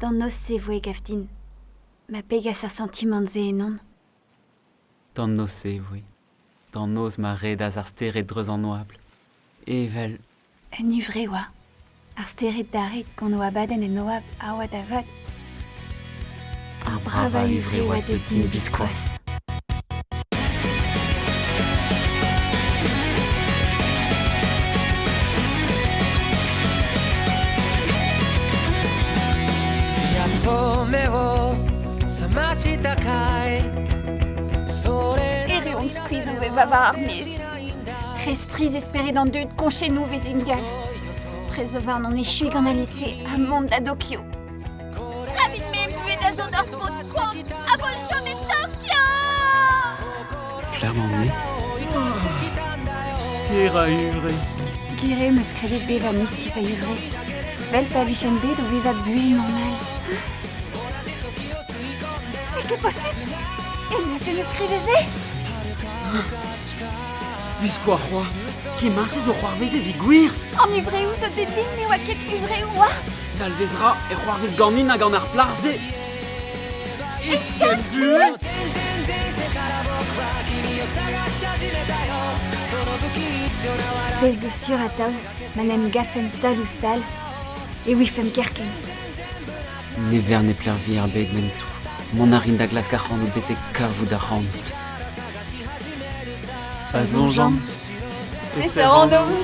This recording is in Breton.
Dan nos sevoe gavdin. Ma pegas ar sentiment ze enon. Dan nos sevoe. Dan nos ma redaz ar steret dreuz an oabl. Evel, Un uvre oa. Ar steret daret gant oa baden en oab a oa da vat. Ar brava uvre oa de din biskoaz. Ere on skuiz o veva va ar mez. Restriz espere d'an dud konchenou vez indial. Prezovar n'on echu gant alice a mont da Tokyo. Ravit me buet da zo d'ar pot kwam a vol chom e Tokyo! clairement mais. Kera uvre. Gire meus kredet bev a mis ki sa uvre. Vel pa vichem bet o veva bue normal. Mais que possible? Et ne se neus kriveze? Biskoa c'hoa, ki marsez o c'hoarveze di gwir. En uvre ou zo de din me oa ket uvre ou oa? Talvezra e c'hoarvez ganin hag an ar plarze. Eskan Plus! Bez eus sur a taou, manem gafem tal ouz tal, e wifem kerken. Never ne plervi ar beg men tout. Mon arin da glas gac'han o bete kavou da c'hant. Pas on jam. Peseurt an o